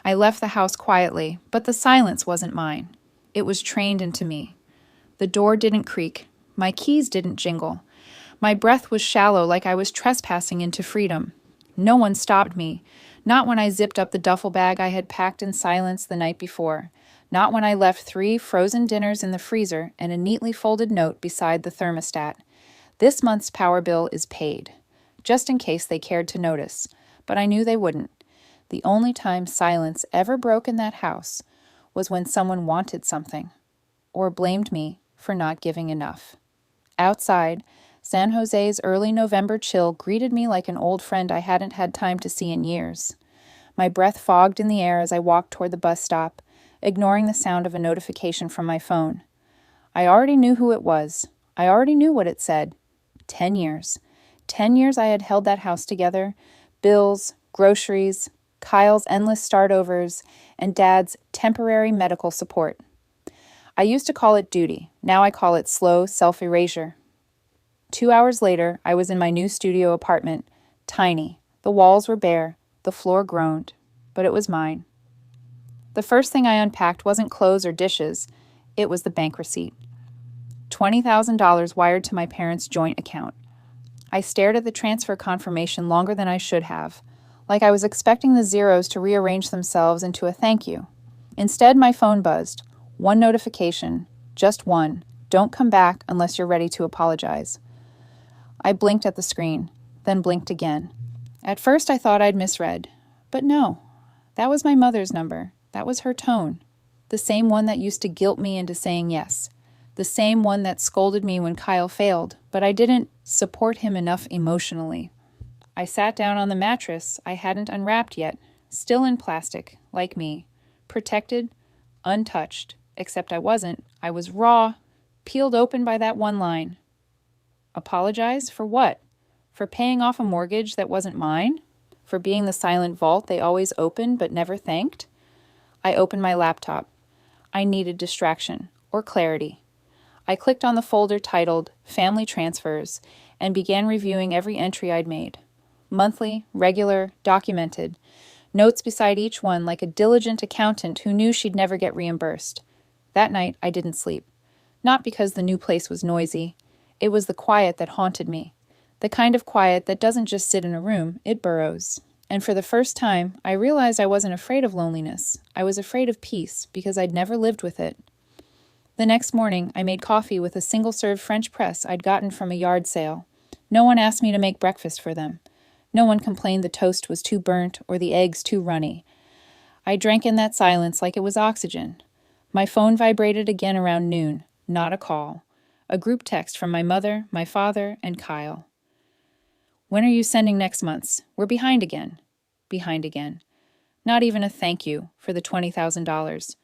I left the house quietly, but the silence wasn't mine. It was trained into me. The door didn't creak. My keys didn't jingle. My breath was shallow, like I was trespassing into freedom. No one stopped me, not when I zipped up the duffel bag I had packed in silence the night before, not when I left 3 frozen dinners in the freezer and a neatly folded note beside the thermostat. This month's power bill is paid, just in case they cared to notice, but I knew they wouldn't. The only time silence ever broke in that house was when someone wanted something, or blamed me for not giving enough. Outside, San Jose's early November chill greeted me like an old friend I hadn't had time to see in years. My breath fogged in the air as I walked toward the bus stop, ignoring the sound of a notification from my phone. I already knew who it was. I already knew what it said. 10 years. 10 years I had held that house together. Bills, groceries, Kyle's endless start-overs, and Dad's temporary medical support. I used to call it duty. Now I call it slow self-erasure. 2 hours later, I was in my new studio apartment. Tiny. The walls were bare. The floor groaned. But it was mine. The first thing I unpacked wasn't clothes or dishes. It was the bank receipt. $20,000 wired to my parents' joint account. I stared at the transfer confirmation longer than I should have, like I was expecting the zeros to rearrange themselves into a thank you. Instead, my phone buzzed. One notification. Just one. Don't come back unless you're ready to apologize. I blinked at the screen, then blinked again. At first I thought I'd misread. But no. That was my mother's number. That was her tone. The same one that used to guilt me into saying yes. The same one that scolded me when Kyle failed, but I didn't support him enough emotionally. I sat down on the mattress I hadn't unwrapped yet, still in plastic, like me. Protected, untouched, except I wasn't. I was raw, peeled open by that one line. Apologize? For what? For paying off a mortgage that wasn't mine? For being the silent vault they always opened but never thanked? I opened my laptop. I needed distraction, or clarity. I clicked on the folder titled Family Transfers and began reviewing every entry I'd made. Monthly, regular, documented. Notes beside each one like a diligent accountant who knew she'd never get reimbursed. That night, I didn't sleep. Not because the new place was noisy. It was the quiet that haunted me. The kind of quiet that doesn't just sit in a room, it burrows. And for the first time, I realized I wasn't afraid of loneliness. I was afraid of peace because I'd never lived with it. The next morning, I made coffee with a single-serve French press I'd gotten from a yard sale. No one asked me to make breakfast for them. No one complained the toast was too burnt or the eggs too runny. I drank in that silence like it was oxygen. My phone vibrated again around noon. Not a call. A group text from my mother, my father, and Kyle. When are you sending next month's? We're behind again. Behind again. Not even a thank you for the $20,000.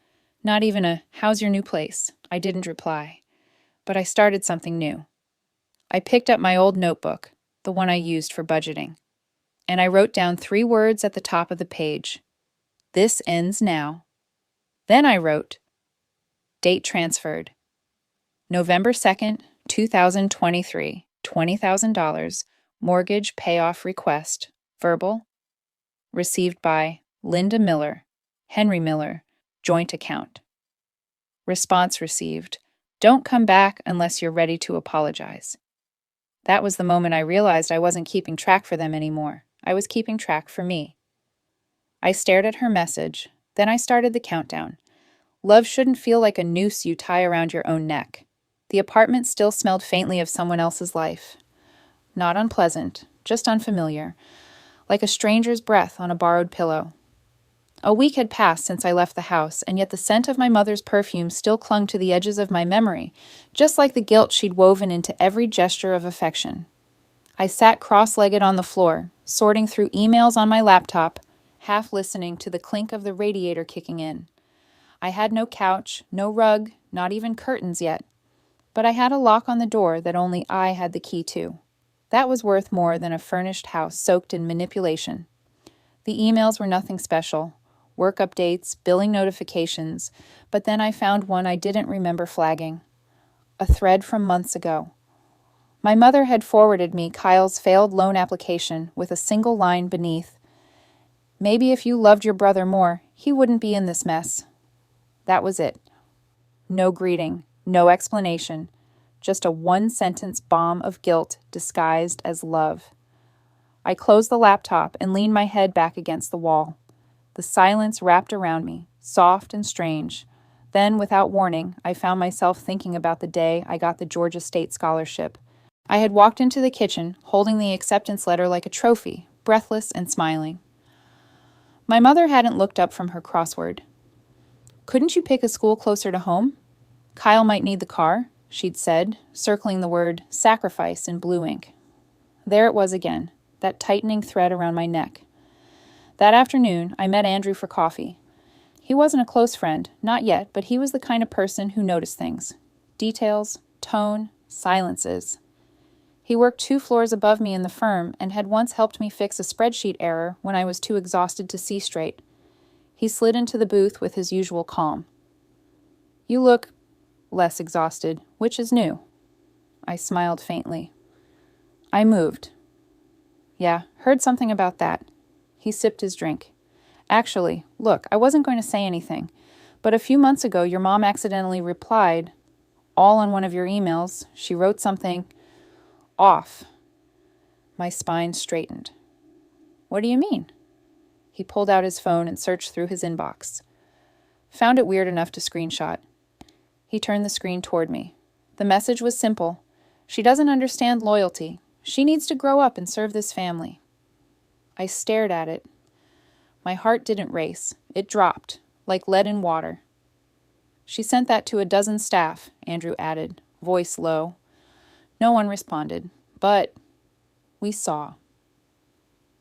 Not even a, how's your new place? I didn't reply. But I started something new. I picked up my old notebook, the one I used for budgeting, and I wrote down 3 words at the top of the page. This ends now. Then I wrote, date transferred. November 2nd, 2023, $20,000, mortgage payoff request, verbal, received by Linda Miller, Henry Miller, joint account. Response received, don't come back unless you're ready to apologize. That was the moment I realized I wasn't keeping track for them anymore. I was keeping track for me. I stared at her message, then I started the countdown. Love shouldn't feel like a noose you tie around your own neck. The apartment still smelled faintly of someone else's life. Not unpleasant, just unfamiliar, like a stranger's breath on a borrowed pillow. A week had passed since I left the house, and yet the scent of my mother's perfume still clung to the edges of my memory, just like the guilt she'd woven into every gesture of affection. I sat cross-legged on the floor, sorting through emails on my laptop, half listening to the clink of the radiator kicking in. I had no couch, no rug, not even curtains yet, but I had a lock on the door that only I had the key to. That was worth more than a furnished house soaked in manipulation. The emails were nothing special. Work updates, billing notifications, but then I found one I didn't remember flagging. A thread from months ago. My mother had forwarded me Kyle's failed loan application with a single line beneath. Maybe if you loved your brother more, He wouldn't be in this mess. That was it. No greeting, no explanation, just a one-sentence bomb of guilt disguised as love. I closed the laptop and leaned my head back against the wall. The silence wrapped around me, soft and strange. Then, without warning, I found myself thinking about the day I got the Georgia State scholarship. I had walked into the kitchen, holding the acceptance letter like a trophy, breathless and smiling. My mother hadn't looked up from her crossword. "Couldn't you pick a school closer to home? Kyle might need the car," she'd said, circling the word sacrifice in blue ink. There it was again, that tightening thread around my neck. That afternoon, I met Andrew for coffee. He wasn't a close friend, not yet, but he was the kind of person who noticed things. Details, tone, silences. He worked 2 floors above me in the firm and had once helped me fix a spreadsheet error when I was too exhausted to see straight. He slid into the booth with his usual calm. "You look less exhausted, which is new." I smiled faintly. "I moved." "Yeah, heard something about that." He sipped his drink. "Actually, look, I wasn't going to say anything, but a few months ago your mom accidentally replied, all on one of your emails. She wrote something off." My spine straightened. "What do you mean?" He pulled out his phone and searched through his inbox. Found it weird enough to screenshot. He turned the screen toward me. The message was simple. "She doesn't understand loyalty. She needs to grow up and serve this family." I stared at it. My heart didn't race. It dropped, like lead in water. "She sent that to a dozen staff," Andrew added, voice low. No one responded, but we saw.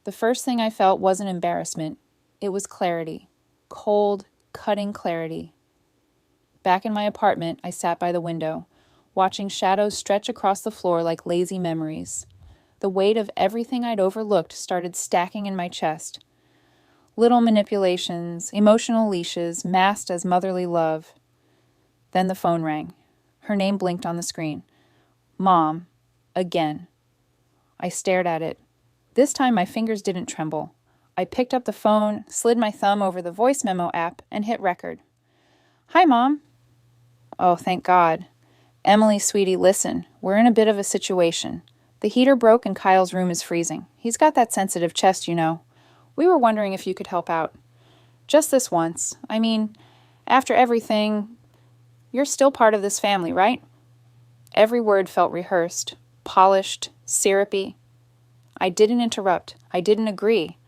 The first thing I felt wasn't embarrassment. It was clarity. Cold, cutting clarity. Back in my apartment, I sat by the window, watching shadows stretch across the floor like lazy memories. The weight of everything I'd overlooked started stacking in my chest. Little manipulations, emotional leashes, masked as motherly love. Then the phone rang. Her name blinked on the screen. Mom. Again. I stared at it. This time my fingers didn't tremble. I picked up the phone, slid my thumb over the voice memo app, and hit record. "Hi, Mom." "Oh, thank God." "Emily, sweetie, listen. We're in a bit of a situation. The heater broke and Kyle's room is freezing. He's got that sensitive chest, you know. We were wondering if you could help out. Just this once. I mean, after everything, you're still part of this family, right?" Every word felt rehearsed, polished, syrupy. I didn't interrupt. I didn't agree.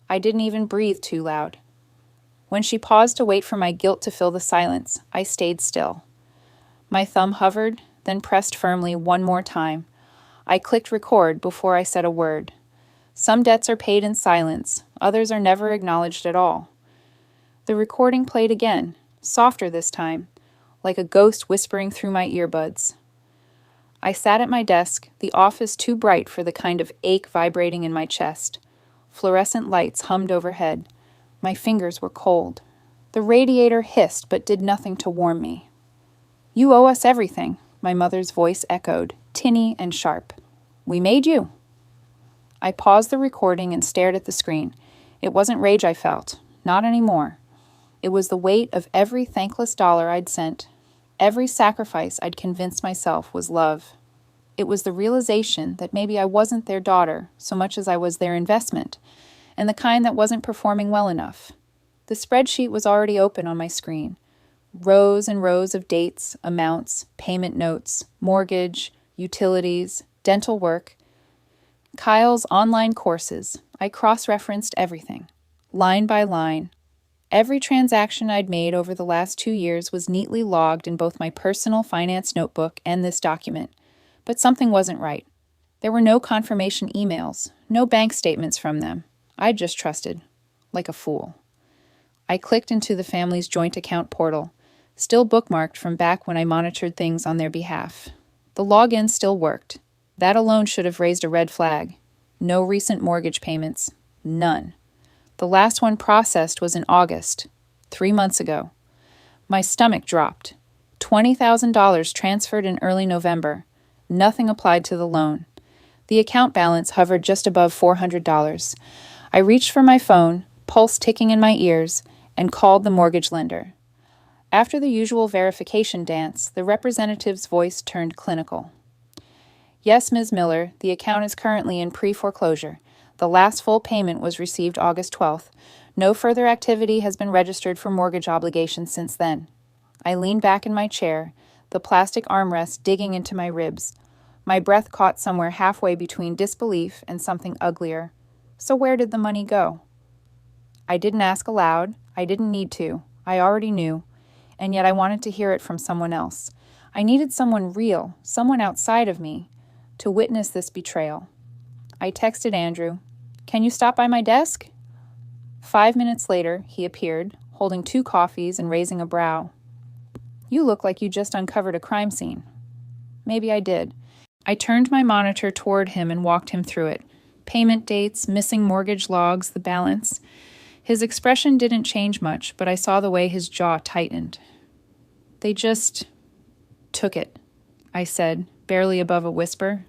I didn't even breathe too loud. When she paused to wait for my guilt to fill the silence, I stayed still. My thumb hovered, then pressed firmly one more time. I clicked record before I said a word. Some debts are paid in silence, others are never acknowledged at all. The recording played again, softer this time, like a ghost whispering through my earbuds. I sat at my desk, the office too bright for the kind of ache vibrating in my chest. Fluorescent lights hummed overhead. My fingers were cold. The radiator hissed but did nothing to warm me. "You owe us everything," my mother's voice echoed, tinny and sharp. "We made you." I paused the recording and stared at the screen. It wasn't rage I felt, not anymore. It was the weight of every thankless dollar I'd sent, every sacrifice I'd convinced myself was love. It was the realization that maybe I wasn't their daughter so much as I was their investment, and the kind that wasn't performing well enough. The spreadsheet was already open on my screen. Rows and rows of dates, amounts, payment notes, mortgage, utilities, dental work. Kyle's online courses. I cross-referenced everything, line by line. Every transaction I'd made over the last 2 years was neatly logged in both my personal finance notebook and this document. But something wasn't right. There were no confirmation emails, no bank statements from them. I'd just trusted, like a fool. I clicked into the family's joint account portal, still bookmarked from back when I monitored things on their behalf. The login still worked. That alone should have raised a red flag. No recent mortgage payments. None. The last one processed was in August, 3 months ago. My stomach dropped. $20,000 transferred in early November. Nothing applied to the loan. The account balance hovered just above $400. I reached for my phone, pulse ticking in my ears, and called the mortgage lender. After the usual verification dance, the representative's voice turned clinical. Yes, Ms. Miller, the account is currently in pre-foreclosure. The last full payment was received August 12th. No further activity has been registered for mortgage obligations since then. I leaned back in my chair, the plastic armrest digging into my ribs. My breath caught somewhere halfway between disbelief and something uglier. So where did the money go? I didn't ask aloud. I didn't need to. I already knew. And yet I wanted to hear it from someone else. I needed someone real, someone outside of me, to witness this betrayal. I texted Andrew, "Can you stop by my desk?" 5 minutes later, he appeared, holding 2 coffees and raising a brow. "You look like you just uncovered a crime scene." Maybe I did. I turned my monitor toward him and walked him through it. Payment dates, missing mortgage logs, the balance. His expression didn't change much, but I saw the way his jaw tightened. "They just took it," I said, barely above a whisper.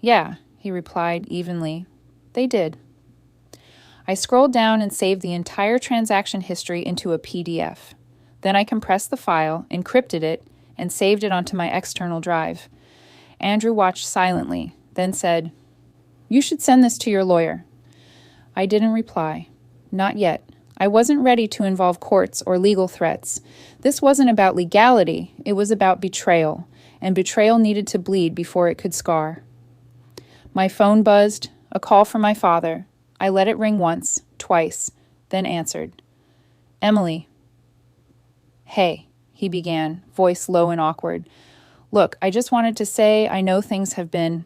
"Yeah," he replied evenly. "They did." I scrolled down and saved the entire transaction history into a PDF. Then I compressed the file, encrypted it, and saved it onto my external drive. Andrew watched silently, then said, "You should send this to your lawyer." I didn't reply. Not yet. I wasn't ready to involve courts or legal threats. This wasn't about legality, it was about betrayal, and betrayal needed to bleed before it could scar. My phone buzzed, a call from my father. I let it ring once, twice, then answered. "Emily." "Hey," he began, voice low and awkward. "Look, I just wanted to say I know things have been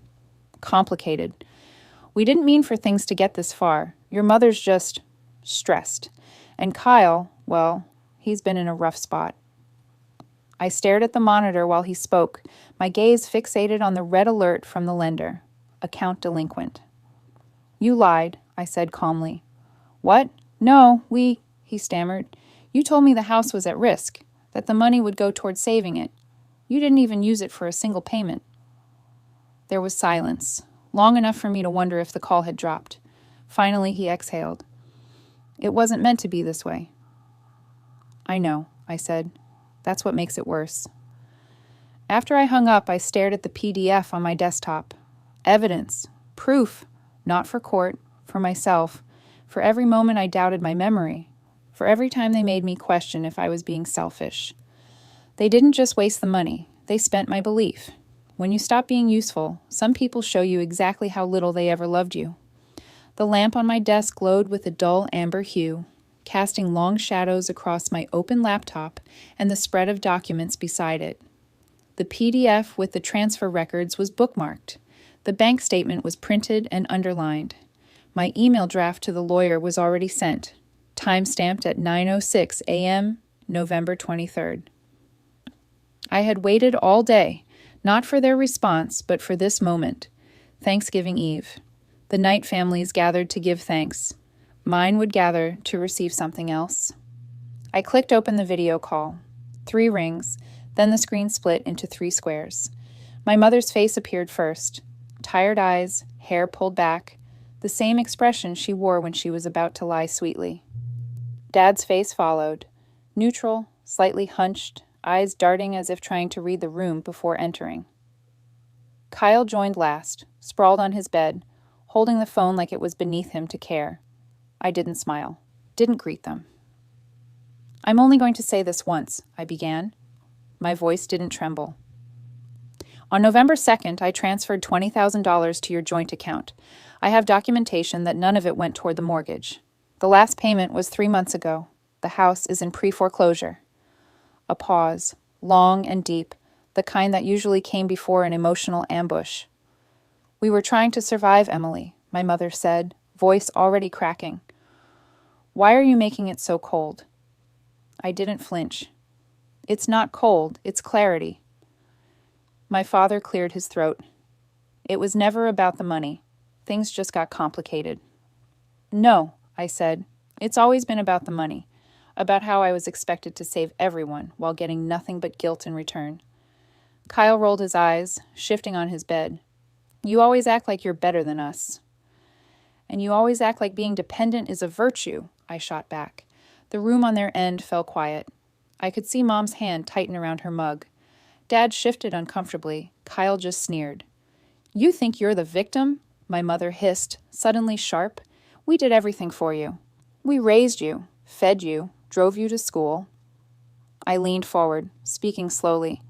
complicated. We didn't mean for things to get this far. Your mother's just stressed. And Kyle, well, he's been in a rough spot." I stared at the monitor while he spoke, my gaze fixated on the red alert from the lender. Account delinquent. "You lied," I said calmly. "What? No, he stammered. "You told me the house was at risk, that the money would go toward saving it. You didn't even use it for a single payment." There was silence, long enough for me to wonder if the call had dropped. Finally, he exhaled. "It wasn't meant to be this way." "I know," I said. "That's what makes it worse." After I hung up, I stared at the PDF on my desktop. Evidence, proof, not for court, for myself, for every moment I doubted my memory, for every time they made me question if I was being selfish. They didn't just waste the money, they spent my belief. When you stop being useful, some people show you exactly how little they ever loved you. The lamp on my desk glowed with a dull amber hue, casting long shadows across my open laptop and the spread of documents beside it. The PDF with the transfer records was bookmarked. The bank statement was printed and underlined. My email draft to the lawyer was already sent, time-stamped at 9:06 a.m., November 23rd. I had waited all day, not for their response, but for this moment, Thanksgiving Eve. The Knight families gathered to give thanks. Mine would gather to receive something else. I clicked open the video call. 3 rings, then the screen split into 3 squares. My mother's face appeared first. Tired eyes, hair pulled back, the same expression she wore when she was about to lie sweetly. Dad's face followed, neutral, slightly hunched, eyes darting as if trying to read the room before entering. Kyle joined last, sprawled on his bed, holding the phone like it was beneath him to care. I didn't smile, didn't greet them. "I'm only going to say this once," I began. My voice didn't tremble. "On November 2nd, I transferred $20,000 to your joint account. I have documentation that none of it went toward the mortgage. The last payment was 3 months ago. The house is in pre-foreclosure." A pause, long and deep, the kind that usually came before an emotional ambush. "We were trying to survive, Emily," my mother said, voice already cracking. "Why are you making it so cold?" I didn't flinch. "It's not cold, it's clarity." My father cleared his throat. "It was never about the money. Things just got complicated." "No," I said. "It's always been about the money, about how I was expected to save everyone while getting nothing but guilt in return." Kyle rolled his eyes, shifting on his bed. "You always act like you're better than us." "And you always act like being dependent is a virtue," I shot back. The room on their end fell quiet. I could see Mom's hand tighten around her mug. Dad shifted uncomfortably. Kyle just sneered. "You think you're the victim?" my mother hissed, suddenly sharp. "We did everything for you. We raised you, fed you, drove you to school." I leaned forward, speaking slowly.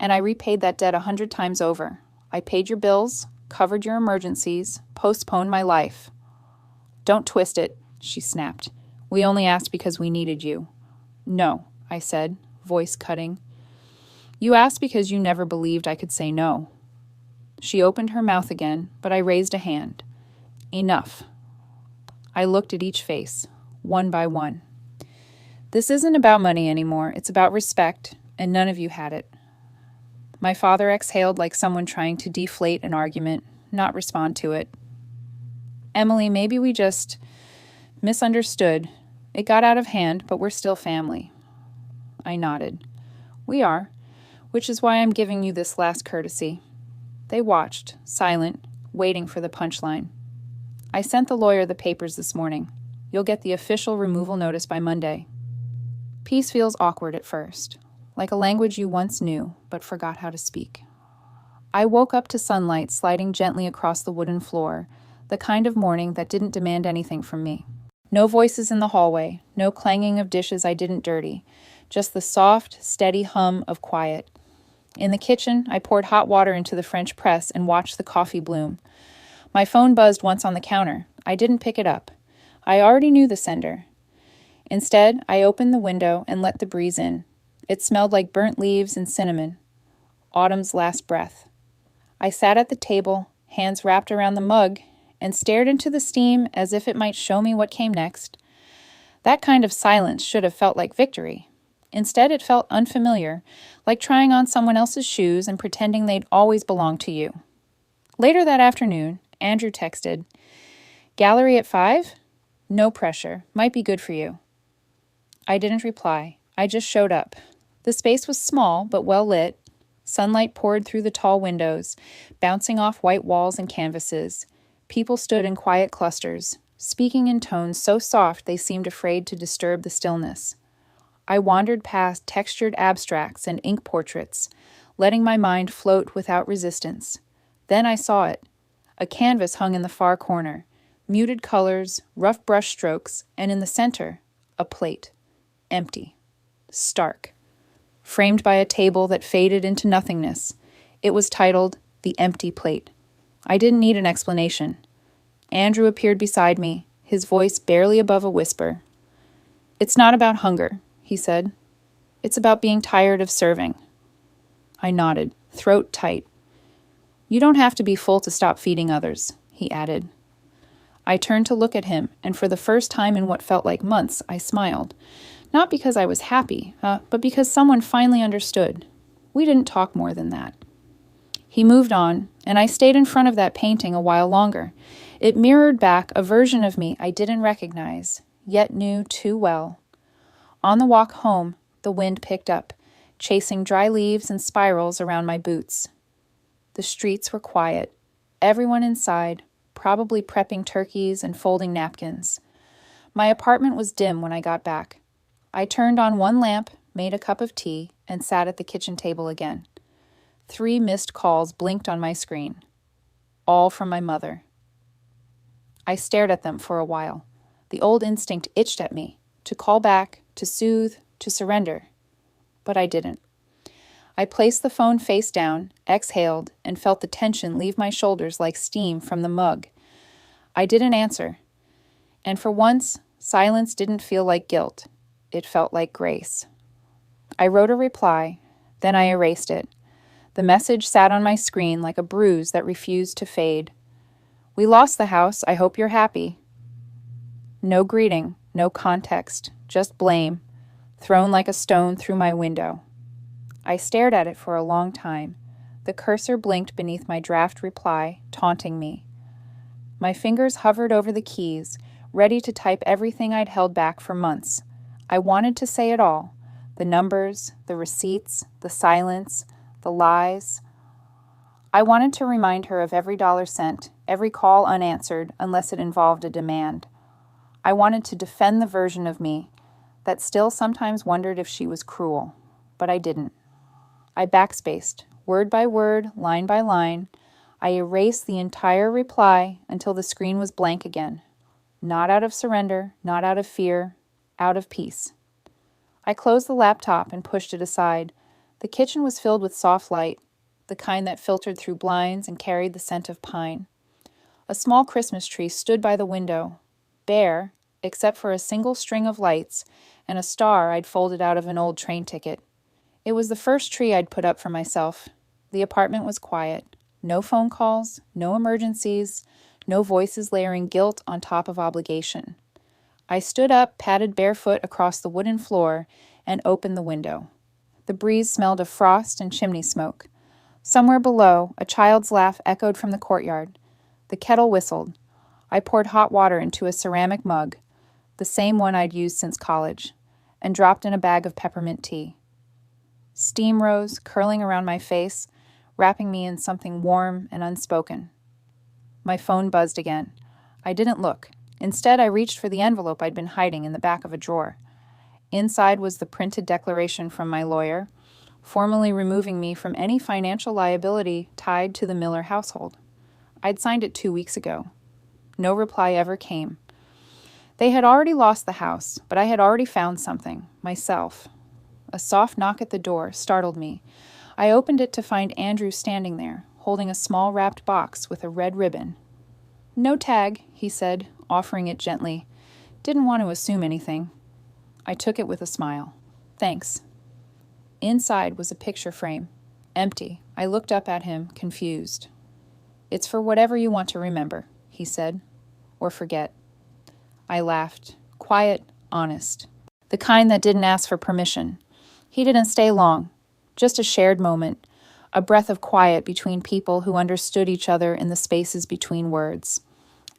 "And I repaid that debt 100 times over. I paid your bills, covered your emergencies, postponed my life." "Don't twist it," she snapped. "We only asked because we needed you." "No," I said, voice cutting. "You asked because you never believed I could say no." She opened her mouth again, but I raised a hand. "Enough." I looked at each face, one by one. "This isn't about money anymore. It's about respect, and none of you had it." My father exhaled like someone trying to deflate an argument, not respond to it. "Emily, maybe we just misunderstood. It got out of hand, but we're still family." I nodded. "We are, which is why I'm giving you this last courtesy." They watched, silent, waiting for the punchline. "I sent the lawyer the papers this morning. You'll get the official removal notice by Monday." Peace feels awkward at first, like a language you once knew but forgot how to speak. I woke up to sunlight sliding gently across the wooden floor, the kind of morning that didn't demand anything from me. No voices in the hallway, no clanging of dishes I didn't dirty, just the soft, steady hum of quiet. In the kitchen, I poured hot water into the French press and watched the coffee bloom. My phone buzzed once on the counter. I didn't pick it up. I already knew the sender. Instead, I opened the window and let the breeze in. It smelled like burnt leaves and cinnamon. Autumn's last breath. I sat at the table, hands wrapped around the mug, and stared into the steam as if it might show me what came next. That kind of silence should have felt like victory. Instead, it felt unfamiliar, like trying on someone else's shoes and pretending they'd always belonged to you. Later that afternoon, Andrew texted, "Gallery at 5? No pressure. Might be good for you." I didn't reply. I just showed up. The space was small but well lit. Sunlight poured through the tall windows, bouncing off white walls and canvases. People stood in quiet clusters, speaking in tones so soft they seemed afraid to disturb the stillness. I wandered past textured abstracts and ink portraits, letting my mind float without resistance. Then I saw it. A canvas hung in the far corner, muted colors, rough brush strokes, and in the center, a plate. Empty. Stark. Framed by a table that faded into nothingness. It was titled The Empty Plate. I didn't need an explanation. Andrew appeared beside me, his voice barely above a whisper. "It's not about hunger," he said. "It's about being tired of serving." I nodded, throat tight. "You don't have to be full to stop feeding others," he added. I turned to look at him, and for the first time in what felt like months, I smiled. Not because I was happy, but because someone finally understood. We didn't talk more than that. He moved on, and I stayed in front of that painting a while longer. It mirrored back a version of me I didn't recognize, yet knew too well. On the walk home, the wind picked up, chasing dry leaves and spirals around my boots. The streets were quiet. Everyone inside, probably prepping turkeys and folding napkins. My apartment was dim when I got back. I turned on one lamp, made a cup of tea, and sat at the kitchen table again. 3 missed calls blinked on my screen. All from my mother. I stared at them for a while. The old instinct itched at me, to call back, to soothe, to surrender. But I didn't. I placed the phone face down, exhaled, and felt the tension leave my shoulders like steam from the mug. I didn't answer. And for once, silence didn't feel like guilt. It felt like grace. I wrote a reply, then I erased it. The message sat on my screen like a bruise that refused to fade. "We lost the house. I hope you're happy." No greeting, no context, just blame, thrown like a stone through my window. I stared at it for a long time. The cursor blinked beneath my draft reply, taunting me. My fingers hovered over the keys, ready to type everything I'd held back for months. I wanted to say it all. The numbers, the receipts, the silence, the lies. I wanted to remind her of every dollar sent, every call unanswered unless it involved a demand. I wanted to defend the version of me, that still sometimes wondered if she was cruel, but I didn't. I backspaced, word by word, line by line. I erased the entire reply until the screen was blank again. Not out of surrender, not out of fear, out of peace. I closed the laptop and pushed it aside. The kitchen was filled with soft light, the kind that filtered through blinds and carried the scent of pine. A small Christmas tree stood by the window, bare, except for a single string of lights and a star I'd folded out of an old train ticket. It was the first tree I'd put up for myself. The apartment was quiet. No phone calls, no emergencies, no voices layering guilt on top of obligation. I stood up, padded barefoot across the wooden floor, and opened the window. The breeze smelled of frost and chimney smoke. Somewhere below, a child's laugh echoed from the courtyard. The kettle whistled. I poured hot water into a ceramic mug, the same one I'd used since college, and dropped in a bag of peppermint tea. Steam rose, curling around my face, wrapping me in something warm and unspoken. My phone buzzed again. I didn't look. Instead, I reached for the envelope I'd been hiding in the back of a drawer. Inside was the printed declaration from my lawyer, formally removing me from any financial liability tied to the Miller household. I'd signed it 2 weeks ago. No reply ever came. They had already lost the house, but I had already found something, myself. A soft knock at the door startled me. I opened it to find Andrew standing there, holding a small wrapped box with a red ribbon. "No tag," he said, offering it gently. "Didn't want to assume anything." I took it with a smile. "Thanks." Inside was a picture frame. Empty. I looked up at him, confused. "It's for whatever you want to remember," he said. "Or forget." I laughed. Quiet, honest. The kind that didn't ask for permission. He didn't stay long. Just a shared moment. A breath of quiet between people who understood each other in the spaces between words.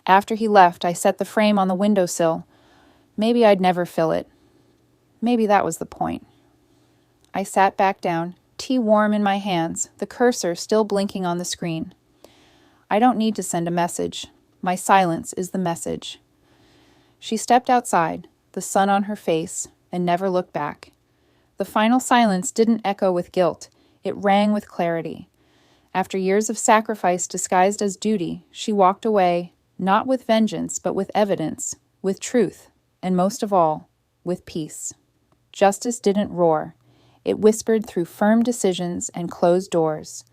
After he left, I set the frame on the windowsill. Maybe I'd never fill it. Maybe that was the point. I sat back down, tea warm in my hands, the cursor still blinking on the screen. I don't need to send a message. My silence is the message. She stepped outside, the sun on her face, and never looked back. The final silence didn't echo with guilt. It rang with clarity. After years of sacrifice disguised as duty, she walked away, not with vengeance, but with evidence, with truth, and most of all, with peace. Justice didn't roar. It whispered through firm decisions and closed doors.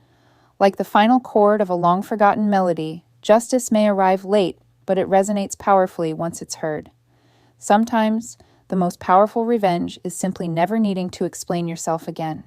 Like the final chord of a long-forgotten melody, justice may arrive late, but it resonates powerfully once it's heard. Sometimes, the most powerful revenge is simply never needing to explain yourself again.